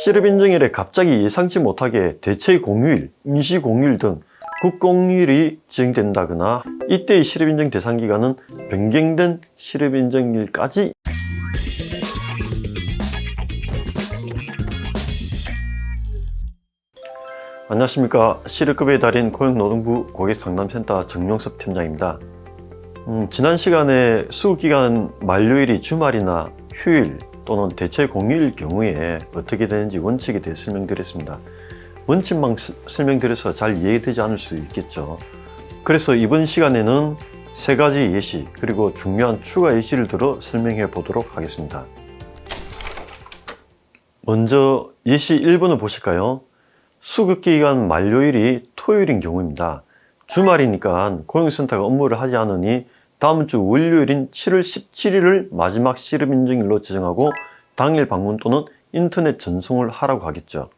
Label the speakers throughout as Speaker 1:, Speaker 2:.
Speaker 1: 실업인증일에 갑자기 예상치 못하게 대체 공휴일, 임시 공휴일 등 국공휴일이 지정된다거나 이때의 실업인증 대상기간은 변경된 실업인증일까지. 안녕하십니까. 실업급여의 달인 고용노동부 고객상담센터 정용섭 팀장입니다. 지난 시간에 수급기간 만료일이 주말이나 휴일 또는 대체 공휴일 경우에 어떻게 되는지 원칙에 대해 설명드렸습니다. 원칙만 설명드려서 잘 이해되지 않을 수 있겠죠. 그래서 이번 시간에는 세 가지 예시 그리고 중요한 추가 예시를 들어 설명해 보도록 하겠습니다. 먼저 예시 1번을 보실까요? 수급기간 만료일이 토요일인 경우입니다. 주말이니까 고용센터가 업무를 하지 않으니 다음 주 월요일인 7월 17일을 마지막 실업인증일로 지정하고 당일 방문 또는 인터넷 전송을 하라고 하겠죠.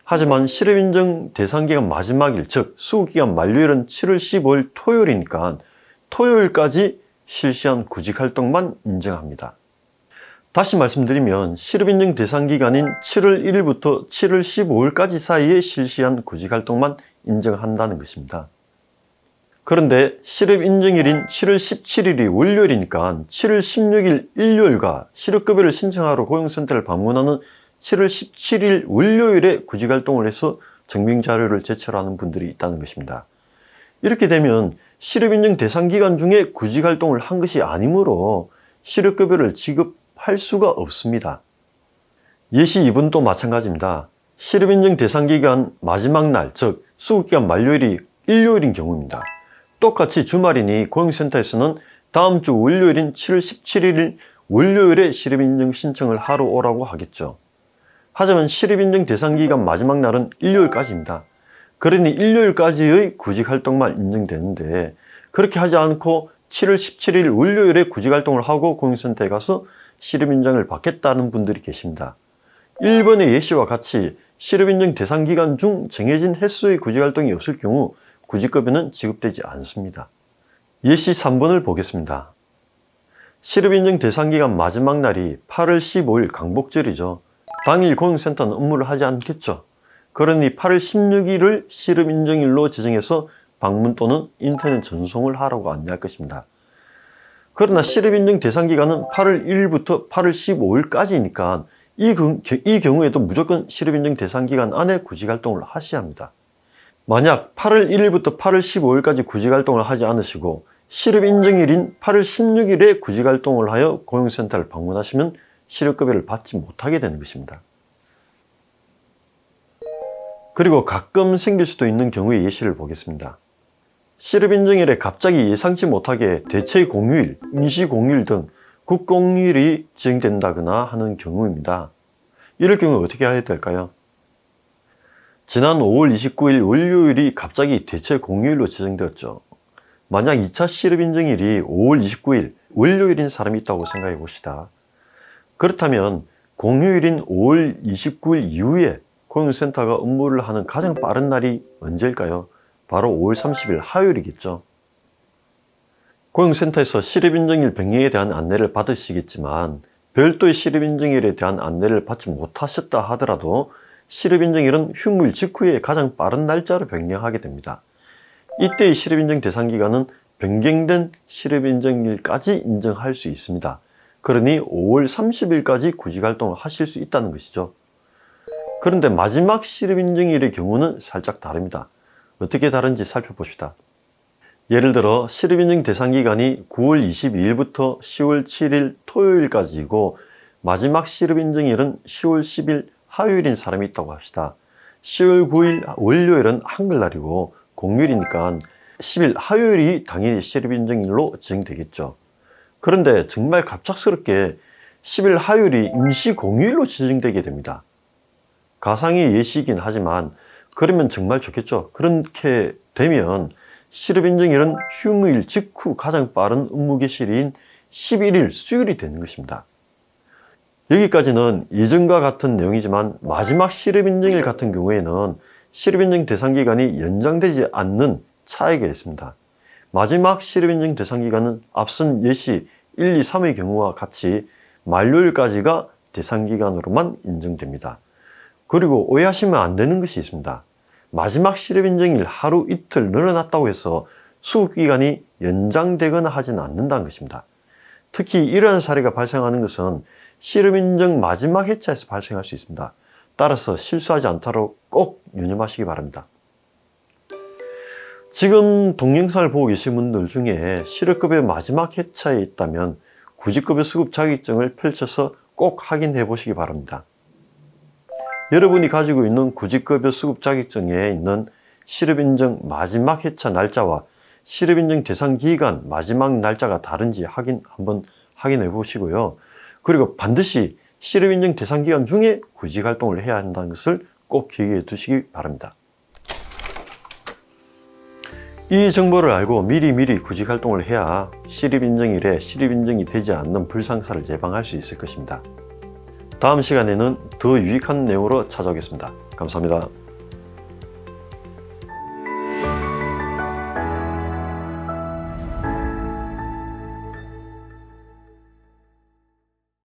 Speaker 1: 하지만 실업인증 대상기간 마지막일, 즉 수급기간 만료일은 7월 15일 토요일이니까 토요일까지 실시한 구직활동만 인정합니다. 다시 말씀드리면 실업인증 대상기간인 7월 1일부터 7월 15일까지 사이에 실시한 구직활동만 인정한다는 것입니다. 그런데 실업인증일인 7월 17일이 월요일이니까 7월 16일 일요일과 실업급여를 신청하러 고용센터를 방문하는 7월 17일 월요일에 구직활동을 해서 증빙자료를 제출하는 분들이 있다는 것입니다. 이렇게 되면 실업인증 대상기간 중에 구직활동을 한 것이 아니므로 실업급여를 지급할 수가 없습니다. 예시 2번도 마찬가지입니다. 실업인증 대상기간 마지막 날, 즉 수급기간 만료일이 일요일인 경우입니다. 똑같이 주말이니 고용센터에서는 다음 주 월요일인 7월 17일 월요일에 실업인증 신청을 하러 오라고 하겠죠. 하지만 실업인증 대상기간 마지막 날은 일요일까지입니다. 그러니 일요일까지의 구직활동만 인정되는데 그렇게 하지 않고 7월 17일 월요일에 구직활동을 하고 고용센터에 가서 실업인증을 받겠다는 분들이 계십니다. 1번의 예시와 같이 실업인증 대상기간 중 정해진 횟수의 구직활동이 없을 경우 구직급여는 지급되지 않습니다. 예시 3번을 보겠습니다. 실업인증 대상기간 마지막 날이 8월 15일 강복절이죠. 당일 고용센터는 업무를 하지 않겠죠. 그러니 8월 16일을 실업인증일로 지정해서 방문 또는 인터넷 전송을 하라고 안내할 것입니다. 그러나 실업인증 대상기간은 8월 1일부터 8월 15일까지니까 이 경우에도 무조건 실업인증 대상기간 안에 구직활동을 하셔야 합니다. 만약 8월 1일부터 8월 15일까지 구직활동을 하지 않으시고 실업인증일인 8월 16일에 구직활동을 하여 고용센터를 방문하시면 실업급여를 받지 못하게 되는 것입니다. 그리고 가끔 생길 수도 있는 경우의 예시를 보겠습니다. 실업인증일에 갑자기 예상치 못하게 대체 공휴일, 임시 공휴일 등 국공휴일이 지정된다거나 하는 경우입니다. 이럴 경우 어떻게 해야 될까요? 지난 5월 29일 월요일이 갑자기 대체 공휴일로 지정되었죠. 만약 2차 실업인증일이 5월 29일 월요일인 사람이 있다고 생각해 봅시다. 그렇다면 공휴일인 5월 29일 이후에 고용센터가 업무를 하는 가장 빠른 날이 언제일까요? 바로 5월 30일 화요일이겠죠. 고용센터에서 실업인증일 변경에 대한 안내를 받으시겠지만 별도의 실업인증일에 대한 안내를 받지 못하셨다 하더라도 실업인증일은 휴무일 직후에 가장 빠른 날짜로 변경하게 됩니다. 이때의 실업인증 대상기간은 변경된 실업인증일까지 인정할 수 있습니다. 그러니 5월 30일까지 구직활동을 하실 수 있다는 것이죠. 그런데 마지막 실업인증일의 경우는 살짝 다릅니다. 어떻게 다른지 살펴봅시다. 예를 들어 실업인증 대상기간이 9월 22일부터 10월 7일 토요일까지이고 마지막 실업인증일은 10월 10일 화요일인 사람이 있다고 합시다. 10월 9일 월요일은 한글날이고 공휴일이니까 10일 화요일이 당연히 실업인증일로 지정되겠죠. 그런데 정말 갑작스럽게 10일 화요일이 임시 공휴일로 지정되게 됩니다. 가상의 예시이긴 하지만 그러면 정말 좋겠죠. 그렇게 되면 실업인증일은 휴무일 직후 가장 빠른 업무 개시일인 11일 수요일이 되는 것입니다. 여기까지는 이전과 같은 내용이지만 마지막 실업인증일 같은 경우에는 실업인증 대상기간이 연장되지 않는 차이가 있습니다. 마지막 실업인증 대상기간은 앞선 예시 1, 2, 3의 경우와 같이 만료일까지가 대상기간으로만 인정됩니다. 그리고 오해하시면 안 되는 것이 있습니다. 마지막 실업인정일 하루 이틀 늘어났다고 해서 수급기간이 연장되거나 하지는 않는다는 것입니다. 특히 이러한 사례가 발생하는 것은 실업인정 마지막 회차에서 발생할 수 있습니다. 따라서 실수하지 않도록 꼭 유념하시기 바랍니다. 지금 동영상을 보고 계신 분들 중에 실업급여 마지막 회차에 있다면 구직급여 수급 자격증을 펼쳐서 꼭 확인해 보시기 바랍니다. 여러분이 가지고 있는 구직급여 수급 자격증에 있는 실업인정 마지막 회차 날짜와 실업인정 대상 기간 마지막 날짜가 다른지 한번 확인해 보시고요. 그리고 반드시 실업인정 대상 기간 중에 구직활동을 해야 한다는 것을 꼭 기억해 두시기 바랍니다. 이 정보를 알고 미리 구직활동을 해야 실업인정일에 실업인정이 되지 않는 불상사를 예방할 수 있을 것입니다. 다음 시간에는 더 유익한 내용으로 찾아오겠습니다. 감사합니다.